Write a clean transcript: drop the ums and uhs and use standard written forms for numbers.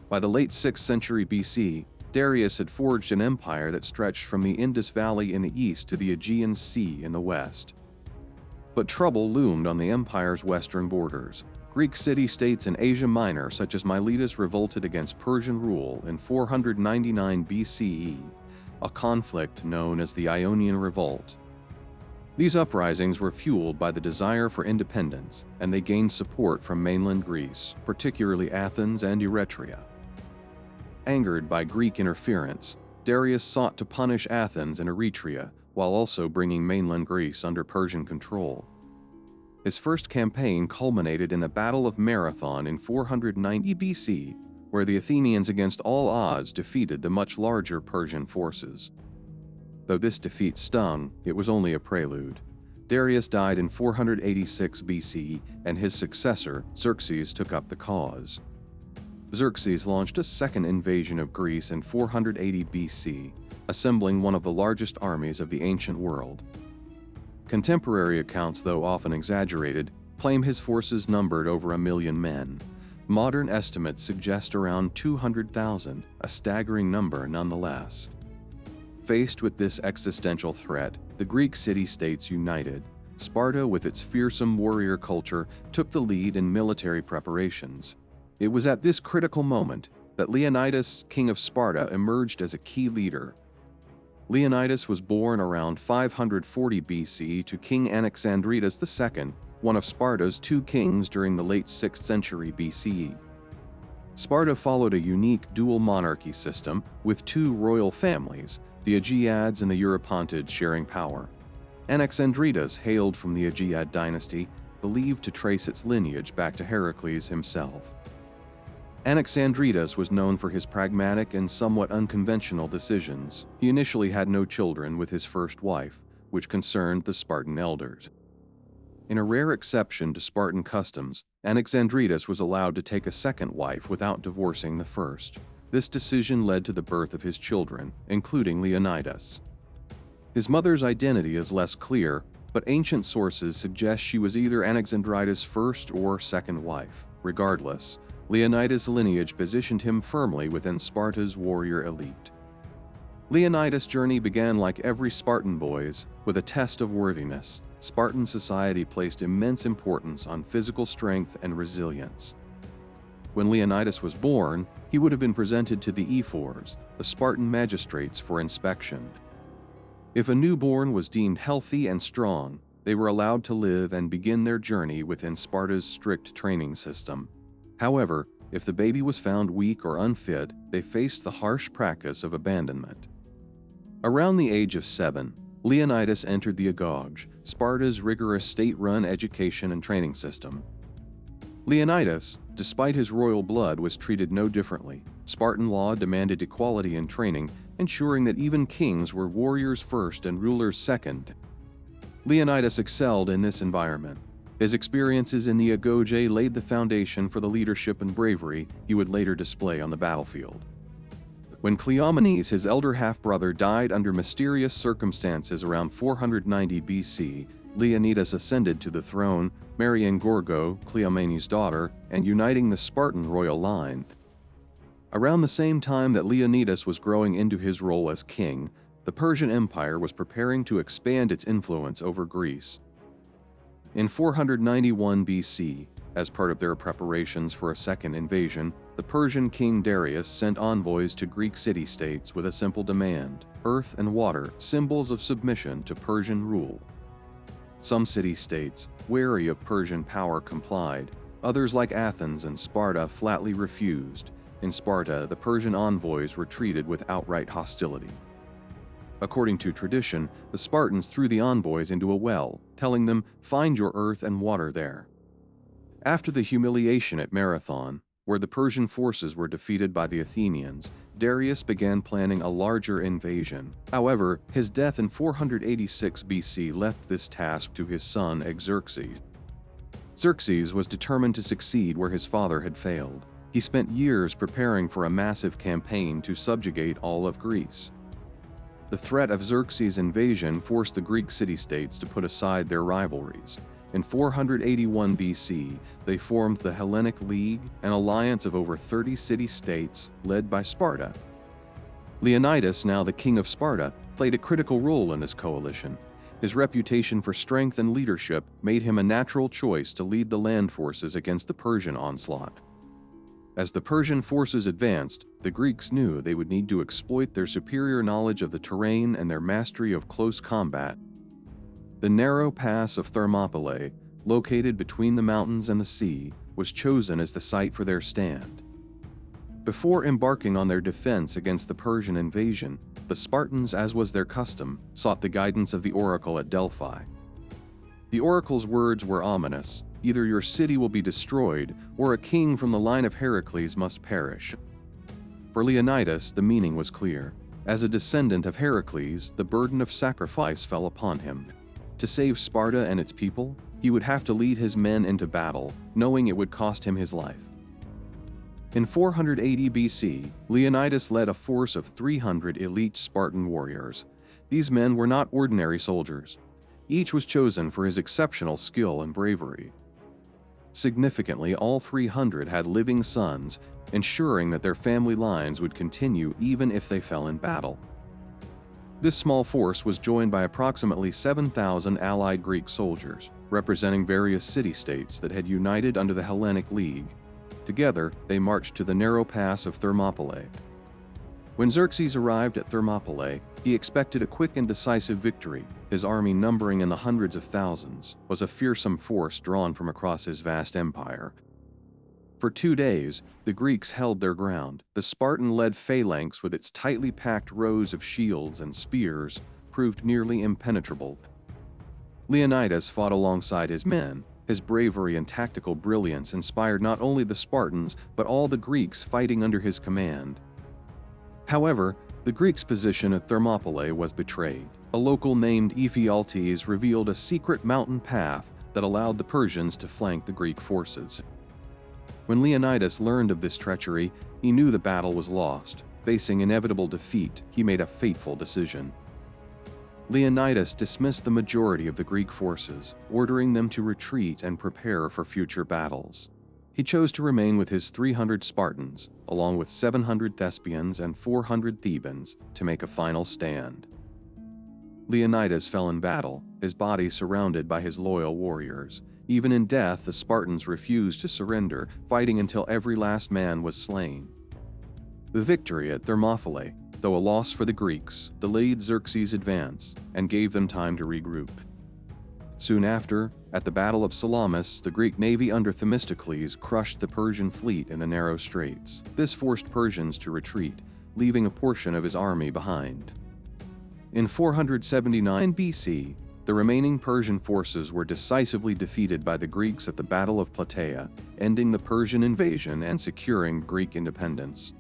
By the late 6th century BC, Darius had forged an empire that stretched from the Indus Valley in the east to the Aegean Sea in the west. But trouble loomed on the empire's western borders. Greek city-states in Asia Minor such as Miletus revolted against Persian rule in 499 BCE, a conflict known as the Ionian Revolt. These uprisings were fueled by the desire for independence, and they gained support from mainland Greece, particularly Athens and Eretria. Angered by Greek interference, Darius sought to punish Athens and Eretria while also bringing mainland Greece under Persian control. His first campaign culminated in the Battle of Marathon in 490 BC, where the Athenians against all odds defeated the much larger Persian forces. Though this defeat stung, it was only a prelude. Darius died in 486 BC, and his successor, Xerxes, took up the cause. Xerxes launched a second invasion of Greece in 480 BC, assembling one of the largest armies of the ancient world. Contemporary accounts, though often exaggerated, claim his forces numbered over 1 million men. Modern estimates suggest around 200,000, a staggering number nonetheless. Faced with this existential threat, the Greek city-states united. Sparta, with its fearsome warrior culture, took the lead in military preparations. It was at this critical moment that Leonidas, King of Sparta, emerged as a key leader. Leonidas was born around 540 BC to King Anaxandridas II, one of Sparta's 2 kings during the late 6th century BCE. Sparta followed a unique dual monarchy system with 2 royal families, the Aegeads and the Eurypontids, sharing power. Anaxandridas hailed from the Aegead dynasty, believed to trace its lineage back to Heracles himself. Anaxandridas was known for his pragmatic and somewhat unconventional decisions. He initially had no children with his first wife, which concerned the Spartan elders. In a rare exception to Spartan customs, Anaxandridas was allowed to take a second wife without divorcing the first. This decision led to the birth of his children, including Leonidas. His mother's identity is less clear, but ancient sources suggest she was either Anaxandridas' first or second wife. Regardless, Leonidas' lineage positioned him firmly within Sparta's warrior elite. Leonidas' journey began like every Spartan boy's, with a test of worthiness. Spartan society placed immense importance on physical strength and resilience. When Leonidas was born, he would have been presented to the ephors, the Spartan magistrates, for inspection. If a newborn was deemed healthy and strong, they were allowed to live and begin their journey within Sparta's strict training system. However, if the baby was found weak or unfit, they faced the harsh practice of abandonment. Around the age of 7, Leonidas entered the Agoge, Sparta's rigorous state-run education and training system. Leonidas, despite his royal blood, was treated no differently. Spartan law demanded equality in training, ensuring that even kings were warriors first and rulers second. Leonidas excelled in this environment. His experiences in the Agoge laid the foundation for the leadership and bravery he would later display on the battlefield. When Cleomenes, his elder half-brother, died under mysterious circumstances around 490 BC, Leonidas ascended to the throne, marrying Gorgo, Cleomenes' daughter, and uniting the Spartan royal line. Around the same time that Leonidas was growing into his role as king, the Persian Empire was preparing to expand its influence over Greece. In 491 BC, as part of their preparations for a second invasion, the Persian king Darius sent envoys to Greek city-states with a simple demand: earth and water, symbols of submission to Persian rule. Some city-states, wary of Persian power, complied. Others, like Athens and Sparta, flatly refused. In Sparta, the Persian envoys were treated with outright hostility. According to tradition, the Spartans threw the envoys into a well, telling them, "Find your earth and water there." After the humiliation at Marathon, where the Persian forces were defeated by the Athenians, Darius began planning a larger invasion. However, his death in 486 BC left this task to his son Xerxes. Xerxes was determined to succeed where his father had failed. He spent years preparing for a massive campaign to subjugate all of Greece. The threat of Xerxes' invasion forced the Greek city-states to put aside their rivalries. In 481 BC, they formed the Hellenic League, an alliance of over 30 city-states led by Sparta. Leonidas, now the King of Sparta, played a critical role in this coalition. His reputation for strength and leadership made him a natural choice to lead the land forces against the Persian onslaught. As the Persian forces advanced, the Greeks knew they would need to exploit their superior knowledge of the terrain and their mastery of close combat. The narrow pass of Thermopylae, located between the mountains and the sea, was chosen as the site for their stand. Before embarking on their defense against the Persian invasion, the Spartans, as was their custom, sought the guidance of the oracle at Delphi. The oracle's words were ominous: either your city will be destroyed, or a king from the line of Heracles must perish. For Leonidas, the meaning was clear. As a descendant of Heracles, the burden of sacrifice fell upon him. To save Sparta and its people, he would have to lead his men into battle, knowing it would cost him his life. In 480 BC, Leonidas led a force of 300 elite Spartan warriors. These men were not ordinary soldiers. Each was chosen for his exceptional skill and bravery. Significantly, all 300 had living sons, ensuring that their family lines would continue even if they fell in battle. This small force was joined by approximately 7,000 allied Greek soldiers, representing various city-states that had united under the Hellenic League. Together, they marched to the narrow pass of Thermopylae. When Xerxes arrived at Thermopylae, he expected a quick and decisive victory. His army, numbering in the hundreds of thousands, was a fearsome force drawn from across his vast empire. For 2 days, the Greeks held their ground. The Spartan-led phalanx, with its tightly packed rows of shields and spears, proved nearly impenetrable. Leonidas fought alongside his men. His bravery and tactical brilliance inspired not only the Spartans, but all the Greeks fighting under his command. However, the Greeks' position at Thermopylae was betrayed. A local named Ephialtes revealed a secret mountain path that allowed the Persians to flank the Greek forces. When Leonidas learned of this treachery, he knew the battle was lost. Facing inevitable defeat, he made a fateful decision. Leonidas dismissed the majority of the Greek forces, ordering them to retreat and prepare for future battles. He chose to remain with his 300 Spartans, along with 700 Thespians and 400 Thebans, to make a final stand. Leonidas fell in battle, his body surrounded by his loyal warriors. Even in death, the Spartans refused to surrender, fighting until every last man was slain. The victory at Thermopylae, though a loss for the Greeks, delayed Xerxes' advance and gave them time to regroup. Soon after, at the Battle of Salamis, the Greek navy under Themistocles crushed the Persian fleet in the narrow straits. This forced Persians to retreat, leaving a portion of his army behind. In 479 BC, the remaining Persian forces were decisively defeated by the Greeks at the Battle of Plataea, ending the Persian invasion and securing Greek independence.